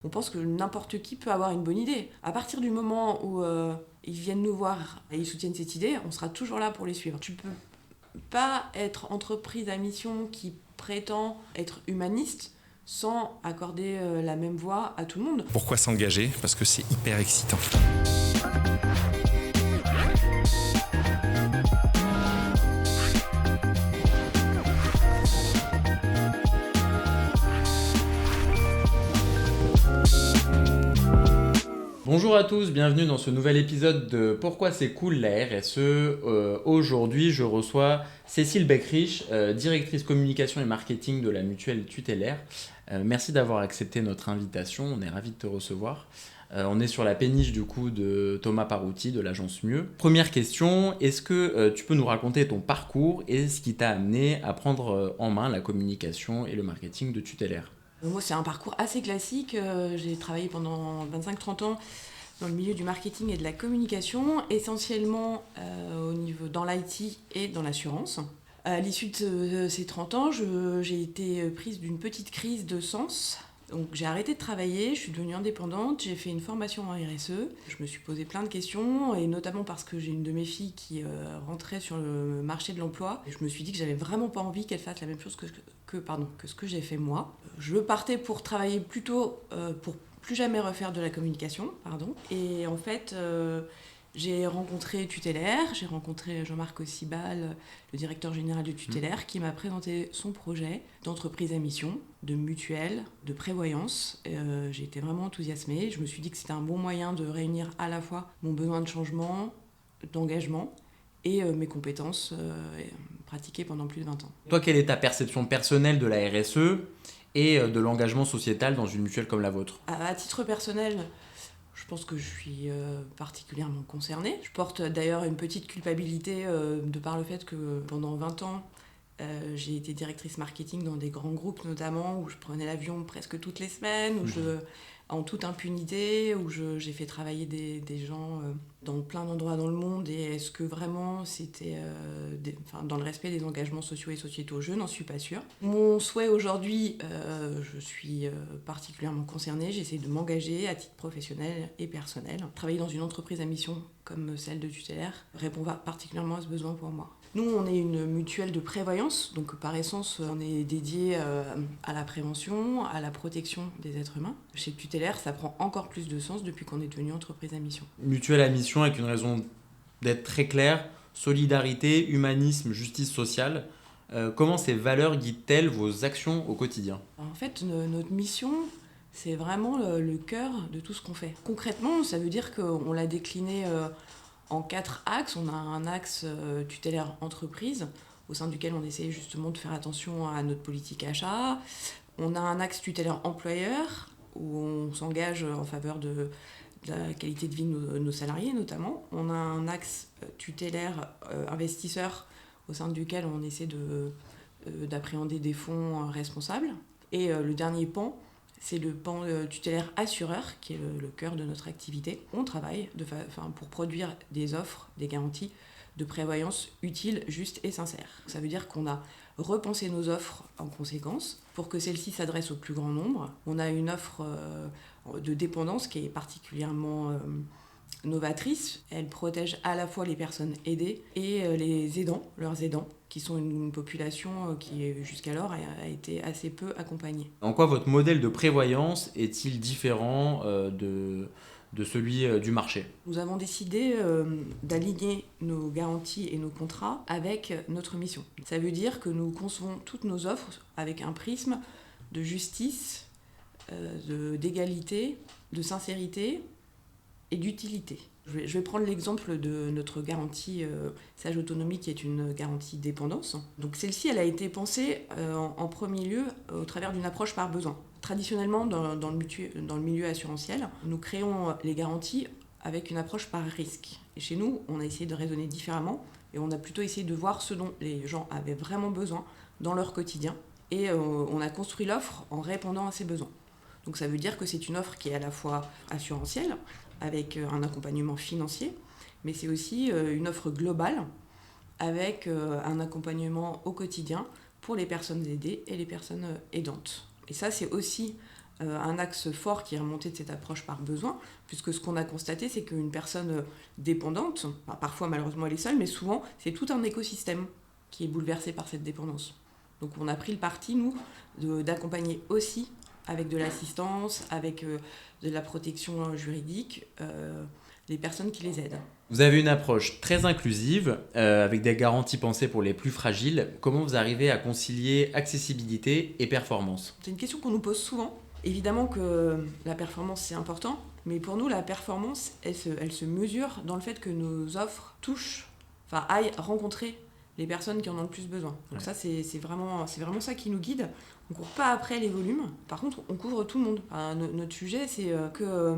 On pense que n'importe qui peut avoir une bonne idée. À partir du moment où ils viennent nous voir et ils soutiennent cette idée, on sera toujours là pour les suivre. Tu peux pas être entreprise à mission qui prétend être humaniste sans accorder la même voix à tout le monde. Pourquoi s'engager ? Parce que c'est hyper excitant. Bonjour à tous, bienvenue dans ce nouvel épisode de Pourquoi c'est cool la RSE. Aujourd'hui, je reçois Cécile Beckrich, directrice communication et marketing de la mutuelle tutélaire. Merci d'avoir accepté notre invitation, on est ravis de te recevoir. On est sur la péniche du coup de Thomas Parouti de l'agence Mieux. Première question, est-ce que tu peux nous raconter ton parcours et ce qui t'a amené à prendre en main la communication et le marketing de tutélaire ? Moi, c'est un parcours assez classique. J'ai travaillé pendant 25-30 ans dans le milieu du marketing et de la communication, essentiellement dans l'IT et dans l'assurance. À l'issue de ces 30 ans, j'ai été prise d'une petite crise de sens. Donc j'ai arrêté de travailler, je suis devenue indépendante, j'ai fait une formation en RSE. Je me suis posé plein de questions, et notamment parce que j'ai une de mes filles qui rentrait sur le marché de l'emploi. Et je me suis dit que j'avais vraiment pas envie qu'elle fasse la même chose que ce que j'ai fait moi. Je partais pour travailler plutôt pour plus jamais refaire de la communication. Et en fait, j'ai rencontré Tutélaire, j'ai rencontré Jean-Marc Ossibal, le directeur général de Tutélaire, qui m'a présenté son projet d'entreprise à mission, de mutuelle, de prévoyance. J'ai été vraiment enthousiasmée. Je me suis dit que c'était un bon moyen de réunir à la fois mon besoin de changement, d'engagement et mes compétences pratiquées pendant plus de 20 ans. Toi, quelle est ta perception personnelle de la RSE et de l'engagement sociétal dans une mutuelle comme la vôtre ? À titre personnel, je pense que je suis particulièrement concernée. Je porte d'ailleurs une petite culpabilité de par le fait que pendant 20 ans, j'ai été directrice marketing dans des grands groupes notamment, où je prenais l'avion presque toutes les semaines, en toute impunité, où j'ai fait travailler des gens dans plein d'endroits dans le monde. Et est-ce que vraiment c'était dans le respect des engagements sociaux et sociétaux ? Je n'en suis pas sûre. Mon souhait aujourd'hui, je suis particulièrement concernée. J'essaie de m'engager à titre professionnel et personnel. Travailler dans une entreprise à mission comme celle de Tutélaire répond particulièrement à ce besoin pour moi. Nous, on est une mutuelle de prévoyance, donc par essence, on est dédié à la prévention, à la protection des êtres humains. Chez Tutélaire, ça prend encore plus de sens depuis qu'on est devenu entreprise à mission. Mutuelle à mission avec une raison d'être très claire, solidarité, humanisme, justice sociale. Comment ces valeurs guident-elles vos actions au quotidien ? En fait, notre mission, c'est vraiment le cœur de tout ce qu'on fait. Concrètement, ça veut dire qu'on l'a décliné en 4 axes. On a un axe tutélaire entreprise, au sein duquel on essaie justement de faire attention à notre politique achat. On a un axe tutélaire employeur, où on s'engage en faveur de la qualité de vie de nos salariés notamment. On a un axe tutélaire investisseur, au sein duquel on essaie d'appréhender des fonds responsables. Et le dernier pan, c'est le pan tutélaire assureur, qui est le cœur de notre activité. On travaille pour produire des offres, des garanties de prévoyance utiles, justes et sincères. Ça veut dire qu'on a repensé nos offres en conséquence pour que celles-ci s'adressent au plus grand nombre. On a une offre de dépendance qui est particulièrement novatrice. Elle protège à la fois les personnes aidées et les aidants, leurs aidants, qui sont une population qui jusqu'alors a été assez peu accompagnée. En quoi votre modèle de prévoyance est-il différent de celui du marché ? Nous avons décidé d'aligner nos garanties et nos contrats avec notre mission. Ça veut dire que nous concevons toutes nos offres avec un prisme de justice, d'égalité, de sincérité et d'utilité. Je vais prendre l'exemple de notre garantie Sage Autonomie, qui est une garantie dépendance. Donc celle-ci, elle a été pensée en premier lieu au travers d'une approche par besoin. Traditionnellement, dans le milieu assurantiel, nous créons les garanties avec une approche par risque. Et chez nous, on a essayé de raisonner différemment, et on a plutôt essayé de voir ce dont les gens avaient vraiment besoin dans leur quotidien. Et on a construit l'offre en répondant à ces besoins. Donc ça veut dire que c'est une offre qui est à la fois assurantielle, avec un accompagnement financier, mais c'est aussi une offre globale, avec un accompagnement au quotidien pour les personnes aidées et les personnes aidantes. Et ça, c'est aussi un axe fort qui est remonté de cette approche par besoin, puisque ce qu'on a constaté, c'est qu'une personne dépendante, parfois malheureusement elle est seule, mais souvent c'est tout un écosystème qui est bouleversé par cette dépendance. Donc on a pris le parti, nous, d'accompagner aussi avec de l'assistance, avec de la protection juridique, les personnes qui les aident. Vous avez une approche très inclusive, avec des garanties pensées pour les plus fragiles. Comment vous arrivez à concilier accessibilité et performance ? C'est une question qu'on nous pose souvent. Évidemment que la performance, c'est important, mais pour nous, la performance, elle se mesure dans le fait que nos offres aillent rencontrer les personnes qui en ont le plus besoin. Donc ça, c'est vraiment ça qui nous guide. On ne court pas après les volumes. Par contre, on couvre tout le monde. Notre sujet, c'est que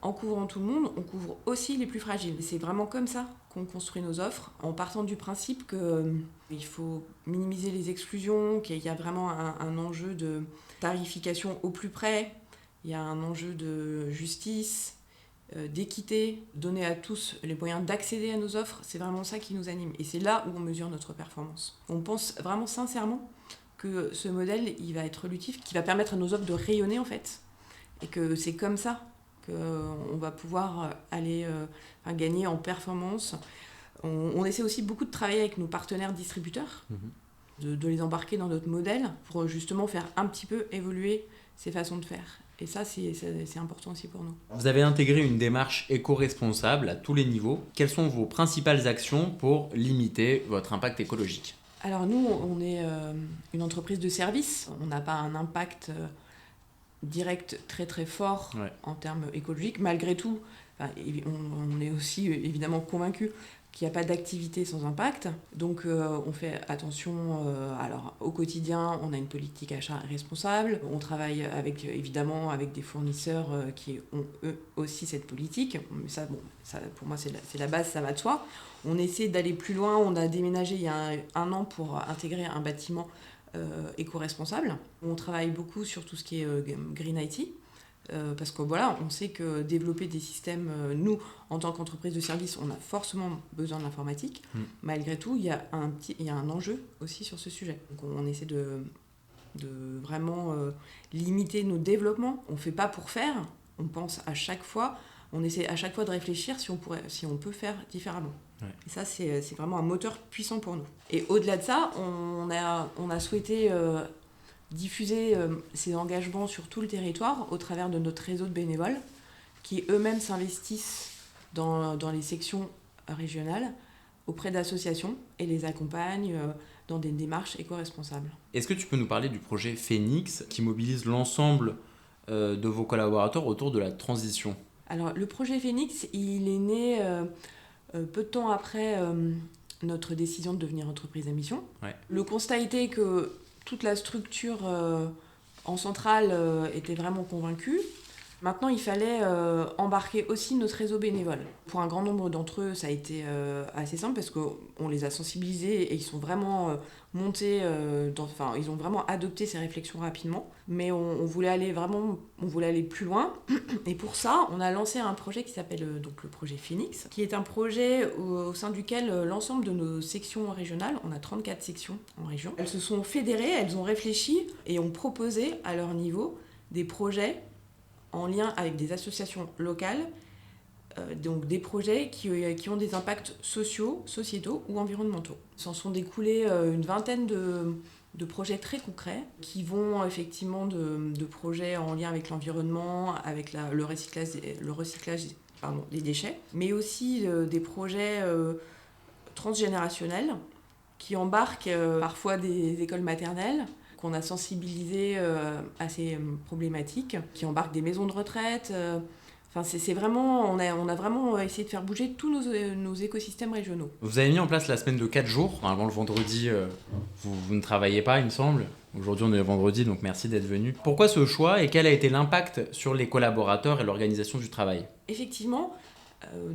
en couvrant tout le monde, on couvre aussi les plus fragiles. Et c'est vraiment comme ça qu'on construit nos offres, en partant du principe qu'il faut minimiser les exclusions, qu'il y a vraiment un enjeu de tarification au plus près, il y a un enjeu de justice, d'équité, donner à tous les moyens d'accéder à nos offres, c'est vraiment ça qui nous anime. Et c'est là où on mesure notre performance. On pense vraiment sincèrement que ce modèle, il va être lucratif, qui va permettre à nos offres de rayonner en fait. Et que c'est comme ça qu'on va pouvoir aller gagner en performance. On essaie aussi beaucoup de travailler avec nos partenaires distributeurs, de les embarquer dans notre modèle pour justement faire un petit peu évoluer ces façons de faire. Et ça, c'est important aussi pour nous. Vous avez intégré une démarche éco-responsable à tous les niveaux. Quelles sont vos principales actions pour limiter votre impact écologique ? Alors nous, on est une entreprise de service. On n'a pas un impact direct très très fort en termes écologiques. Malgré tout, on est aussi évidemment convaincus qu'il n'y a pas d'activité sans impact. Donc on fait attention. Alors au quotidien, on a une politique achat responsable. On travaille évidemment avec des fournisseurs qui ont eux aussi cette politique. Mais ça, pour moi, c'est la base, ça va de soi. On essaie d'aller plus loin. On a déménagé il y a un an pour intégrer un bâtiment éco-responsable. On travaille beaucoup sur tout ce qui est Green IT. Parce que on sait que développer des systèmes, nous, en tant qu'entreprise de service, on a forcément besoin de l'informatique. Malgré tout, il y a un enjeu aussi sur ce sujet. Donc on essaie de vraiment limiter nos développements. On ne fait pas pour faire, on pense à chaque fois, on essaie à chaque fois de réfléchir si on peut faire différemment. Et ça, c'est vraiment un moteur puissant pour nous. Et au-delà de ça, on a souhaité diffuser ces engagements sur tout le territoire au travers de notre réseau de bénévoles qui eux-mêmes s'investissent dans les sections régionales auprès d'associations et les accompagnent dans des démarches éco-responsables. Est-ce que tu peux nous parler du projet Phoenix qui mobilise l'ensemble de vos collaborateurs autour de la transition ? Alors le projet Phoenix, il est né peu de temps après notre décision de devenir entreprise à mission. Le constat était que toute la structure en centrale était vraiment convaincue. Maintenant, il fallait embarquer aussi notre réseau bénévole. Pour un grand nombre d'entre eux, ça a été assez simple parce qu'on les a sensibilisés et ils sont vraiment montés, ils ont vraiment adopté ces réflexions rapidement. Mais on voulait aller plus loin. Et pour ça, on a lancé un projet qui s'appelle donc le projet Phoenix, qui est un projet au sein duquel l'ensemble de nos sections régionales, on a 34 sections en région, elles se sont fédérées, elles ont réfléchi et ont proposé à leur niveau des projets en lien avec des associations locales, donc des projets qui ont des impacts sociétaux ou environnementaux. S'en sont découlés une vingtaine de projets très concrets qui vont effectivement de projets en lien avec l'environnement, avec le recyclage des déchets, mais aussi des projets transgénérationnels qui embarquent parfois des écoles maternelles, qu'on a sensibilisé à ces problématiques, qui embarquent des maisons de retraite. C'est vraiment, on a vraiment essayé de faire bouger tous nos écosystèmes régionaux. Vous avez mis en place la semaine de 4 jours. Avant le vendredi, vous ne travaillez pas, il me semble. Aujourd'hui, on est vendredi, donc merci d'être venu. Pourquoi ce choix et quel a été l'impact sur les collaborateurs et l'organisation du travail ? Effectivement,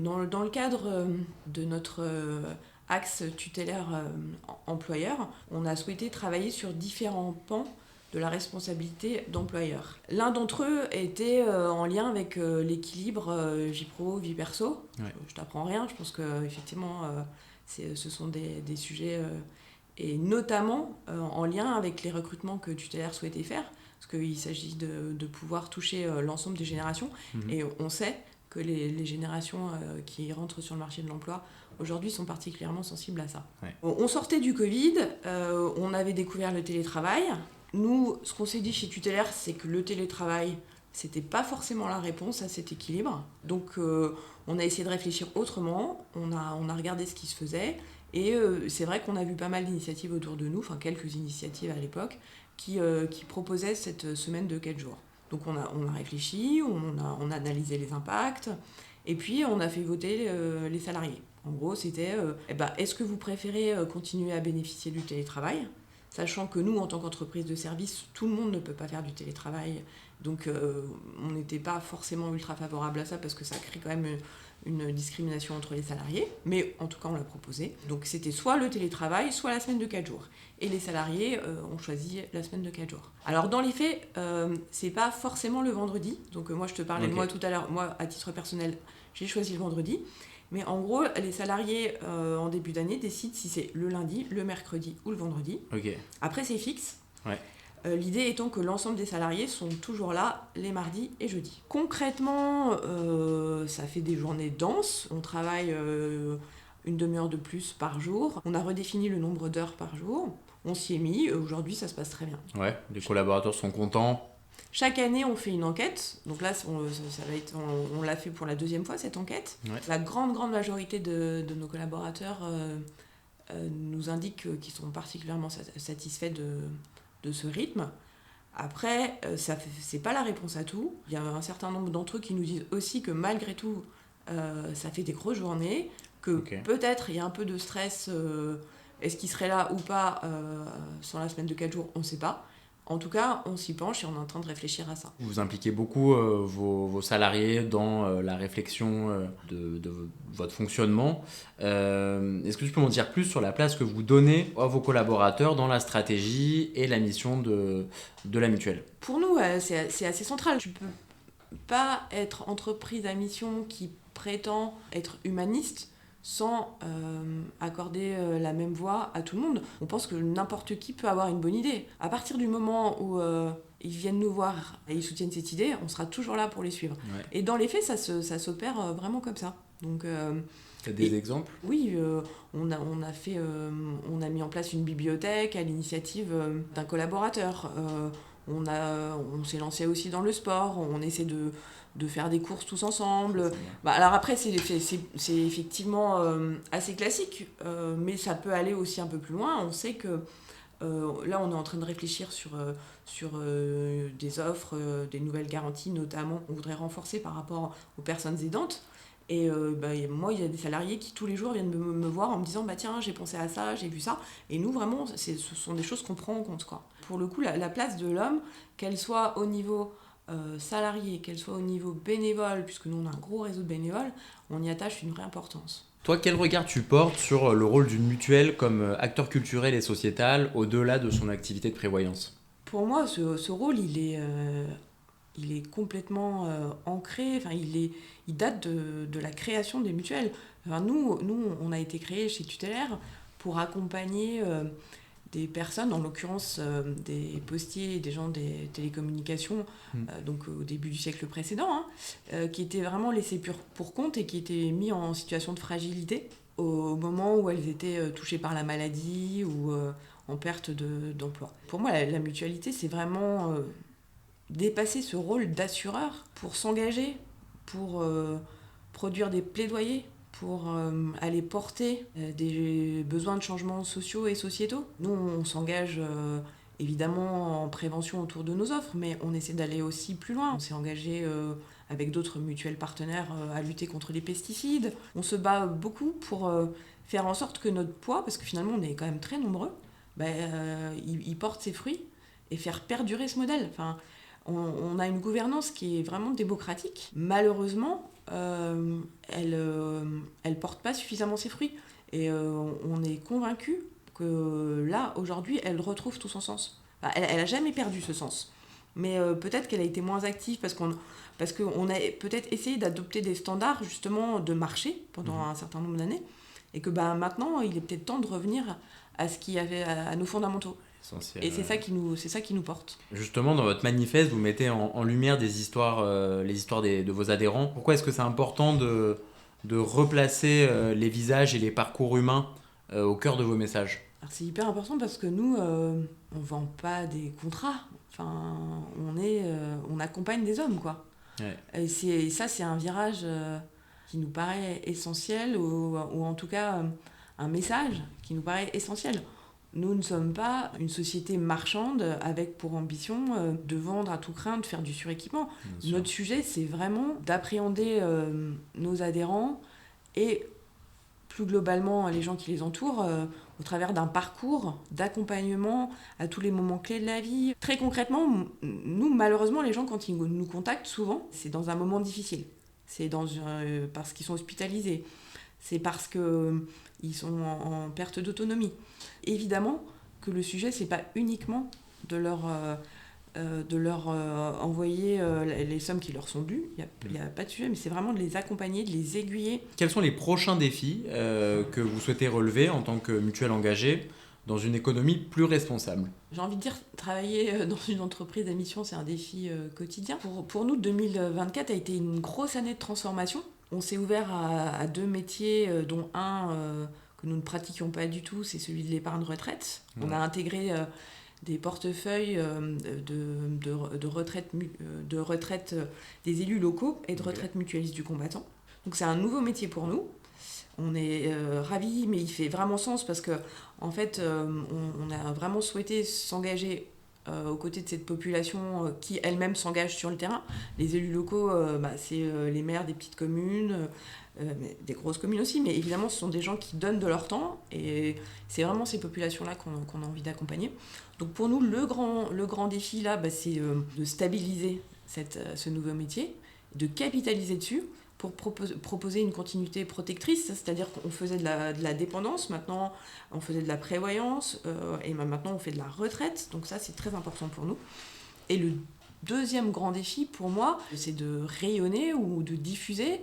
dans le cadre de notre axe tutélaire employeur, on a souhaité travailler sur différents pans de la responsabilité d'employeur. L'un d'entre eux était en lien avec l'équilibre vie pro, vie perso. Je t'apprends rien, je pense qu'effectivement, ce sont des sujets, et notamment en lien avec les recrutements que Tutélaire souhaitait faire. parce qu'il s'agit de pouvoir toucher l'ensemble des générations. Et on sait que les générations qui rentrent sur le marché de l'emploi aujourd'hui sont particulièrement sensibles à ça. Ouais. On sortait du Covid, on avait découvert le télétravail. Nous, ce qu'on s'est dit chez Tutélaire, c'est que le télétravail, c'était pas forcément la réponse à cet équilibre. Donc on a essayé de réfléchir autrement, on a regardé ce qui se faisait, et c'est vrai qu'on a vu pas mal d'initiatives autour de nous, enfin quelques initiatives à l'époque, qui proposaient cette semaine de 4 jours. Donc on a réfléchi, on a analysé les impacts, et puis on a fait voter les salariés. En gros, c'était est-ce que vous préférez continuer à bénéficier du télétravail, sachant que nous, en tant qu'entreprise de service, tout le monde ne peut pas faire du télétravail, donc on n'était pas forcément ultra favorable à ça, parce que ça crée quand même une discrimination entre les salariés, mais en tout cas on l'a proposé. Donc c'était soit le télétravail, soit la semaine de 4 jours. Et les salariés ont choisi la semaine de 4 jours. Alors dans les faits, c'est pas forcément le vendredi. Donc moi je te parlais de moi tout à l'heure, moi à titre personnel, j'ai choisi le vendredi. Mais en gros, les salariés en début d'année décident si c'est le lundi, le mercredi ou le vendredi. Après c'est fixe. Ouais. L'idée étant que l'ensemble des salariés sont toujours là les mardis et jeudis. Concrètement, ça fait des journées denses. On travaille une demi-heure de plus par jour. On a redéfini le nombre d'heures par jour. On s'y est mis. Aujourd'hui, ça se passe très bien. Ouais, les collaborateurs sont contents. Chaque année, on fait une enquête. Donc là, on l'a fait pour la 2e fois, cette enquête. Ouais. La grande c'est de nos collaborateurs nous indiquent qu'ils sont particulièrement satisfaits de ce rythme. Après, c'est pas la réponse à tout. Il y a un certain nombre d'entre eux qui nous disent aussi que malgré tout, ça fait des grosses journées, que peut-être il y a un peu de stress. Est-ce qu'ils seraient là ou pas sur la semaine de 4 jours ? On ne sait pas. En tout cas, on s'y penche et on est en train de réfléchir à ça. Vous impliquez beaucoup vos salariés dans la réflexion de votre fonctionnement. Est-ce que tu peux m'en dire plus sur la place que vous donnez à vos collaborateurs dans la stratégie et la mission de la mutuelle ? Pour nous, c'est assez central. Tu ne peux pas être entreprise à mission qui prétend être humaniste sans accorder la même voix à tout le monde. On pense que n'importe qui peut avoir une bonne idée. À partir du moment où ils viennent nous voir et ils soutiennent cette idée, on sera toujours là pour les suivre. Ouais. Et dans les faits, ça s'opère vraiment comme ça. Donc, tu as des exemples ? Oui, on a mis en place une bibliothèque à l'initiative d'un collaborateur. On s'est lancé aussi dans le sport, on essaie de faire des courses tous ensemble. Alors après, c'est effectivement assez classique, mais ça peut aller aussi un peu plus loin. On sait que là, on est en train de réfléchir sur des offres, des nouvelles garanties, notamment, on voudrait renforcer par rapport aux personnes aidantes. Et moi, il y a des salariés qui tous les jours viennent me voir en me disant tiens, j'ai pensé à ça, j'ai vu ça. Et nous, vraiment, ce sont des choses qu'on prend en compte, quoi. Pour le coup, la place de l'homme, qu'elle soit au niveau salarié, qu'elle soit au niveau bénévole, puisque nous, on a un gros réseau de bénévoles, on y attache une vraie importance. Toi, quel regard tu portes sur le rôle d'une mutuelle comme acteur culturel et sociétal au-delà de son activité de prévoyance ? Pour moi, ce rôle, il est complètement ancré, il date de la création des mutuelles. Enfin, nous, on a été créés chez Tutélaire pour accompagner des personnes, en l'occurrence des postiers et des gens des télécommunications, donc au début du siècle précédent, qui étaient vraiment laissés pour compte et qui étaient mis en situation de fragilité au moment où elles étaient touchées par la maladie ou en perte d'emploi. Pour moi, la mutualité, c'est vraiment dépasser ce rôle d'assureur pour s'engager, pour produire des plaidoyers, pour aller porter des besoins de changements sociaux et sociétaux. Nous, on s'engage évidemment en prévention autour de nos offres, mais on essaie d'aller aussi plus loin. On s'est engagé avec d'autres mutuelles partenaires à lutter contre les pesticides. On se bat beaucoup pour faire en sorte que notre poids, parce que finalement on est quand même très nombreux, il porte ses fruits et faire perdurer ce modèle. Enfin, on a une gouvernance qui est vraiment démocratique. Malheureusement, elle porte pas suffisamment ses fruits. Et on est convaincus que là, aujourd'hui, elle retrouve tout son sens. Enfin, elle a jamais perdu ce sens. Mais peut-être qu'elle a été moins active parce qu'on a peut-être essayé d'adopter des standards justement de marché pendant un certain nombre d'années. Et que maintenant, il est peut-être temps de revenir à ce qu'il y avait à nos fondamentaux. Essentiel, Et c'est ça qui nous porte. Justement, dans votre manifeste, vous mettez en lumière des histoires, les histoires de vos adhérents. Pourquoi est-ce que c'est important de replacer les visages et les parcours humains au cœur de vos messages? Alors c'est hyper important parce que nous, on vend pas des contrats. Enfin, on accompagne des hommes, quoi. Ouais. Et ça, c'est un virage qui nous paraît essentiel, ou en tout cas un message qui nous paraît essentiel. Nous ne sommes pas une société marchande avec pour ambition de vendre à tout crin, de faire du suréquipement. Notre sujet, c'est vraiment d'appréhender nos adhérents et plus globalement les gens qui les entourent au travers d'un parcours d'accompagnement à tous les moments clés de la vie. Très concrètement, nous, malheureusement, les gens, quand ils nous contactent, souvent, c'est dans un moment difficile. C'est parce qu'ils sont hospitalisés. C'est parce qu'ils sont en perte d'autonomie. Évidemment que le sujet, c'est pas uniquement de leur envoyer les sommes qui leur sont dues. Il n'y a pas de sujet, mais c'est vraiment de les accompagner, de les aiguiller. Quels sont les prochains défis que vous souhaitez relever en tant que mutuelle engagée dans une économie plus responsable? J'ai envie de dire, travailler dans une entreprise à mission, c'est un défi quotidien. Pour nous, 2024 a été une grosse année de transformation. On s'est ouvert à 2 métiers, dont un que nous ne pratiquions pas du tout, c'est celui de l'épargne retraite. Ouais. On a intégré des portefeuilles de retraite des élus locaux et de retraite mutualiste du combattant. Donc c'est un nouveau métier pour nous. On est ravis, mais il fait vraiment sens parce que en fait, on a vraiment souhaité s'engager aux côtés de cette population qui elle-même s'engage sur le terrain. Les élus locaux, c'est les maires des petites communes, mais des grosses communes aussi, mais évidemment ce sont des gens qui donnent de leur temps et c'est vraiment ces populations-là qu'on a envie d'accompagner. Donc pour nous, le grand défi là, c'est de stabiliser ce nouveau métier, de capitaliser dessus pour proposer une continuité protectrice, c'est-à-dire qu'on faisait de la dépendance, maintenant on faisait de la prévoyance, et maintenant on fait de la retraite, donc ça c'est très important pour nous. Et le deuxième grand défi pour moi, c'est de rayonner ou de diffuser,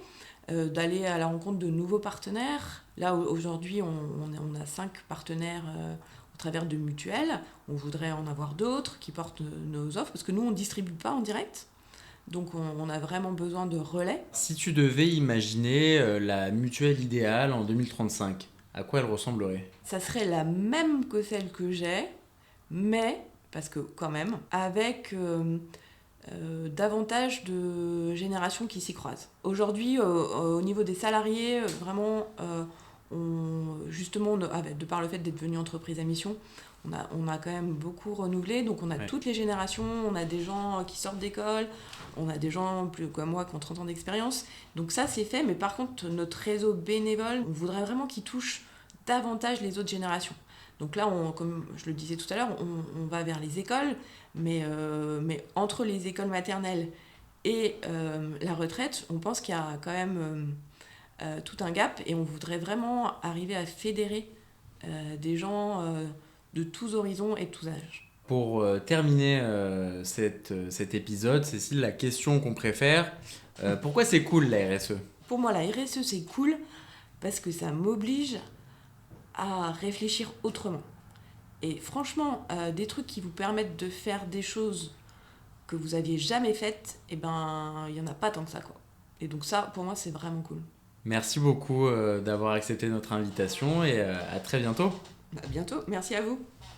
d'aller à la rencontre de nouveaux partenaires. Là aujourd'hui on a 5 partenaires au travers de mutuelles, on voudrait en avoir d'autres qui portent nos offres, parce que nous on ne distribue pas en direct. Donc on a vraiment besoin de relais. Si tu devais imaginer la mutuelle idéale en 2035, à quoi elle ressemblerait? Ça serait la même que celle que j'ai, mais, parce que quand même, avec davantage de générations qui s'y croisent. Aujourd'hui, au niveau des salariés, vraiment, justement, de par le fait d'être devenu entreprise à mission, on a quand même beaucoup renouvelé, donc on a toutes les générations, on a des gens qui sortent d'école, on a des gens plus comme moi qui ont 30 ans d'expérience, donc ça c'est fait, mais par contre notre réseau bénévole, on voudrait vraiment qu'il touche davantage les autres générations. Donc là, comme je le disais tout à l'heure, on va vers les écoles, mais entre les écoles maternelles et la retraite, on pense qu'il y a quand même tout un gap, et on voudrait vraiment arriver à fédérer des gens de tous horizons et de tous âges. Pour terminer cet épisode, Cécile, la question qu'on préfère, pourquoi c'est cool la RSE? Pour moi, la RSE, c'est cool parce que ça m'oblige à réfléchir autrement. Et franchement, des trucs qui vous permettent de faire des choses que vous aviez jamais faites, il n'y en a pas tant que ça, quoi. Et donc ça, pour moi, c'est vraiment cool. Merci beaucoup d'avoir accepté notre invitation et à très bientôt. Bientôt, merci à vous.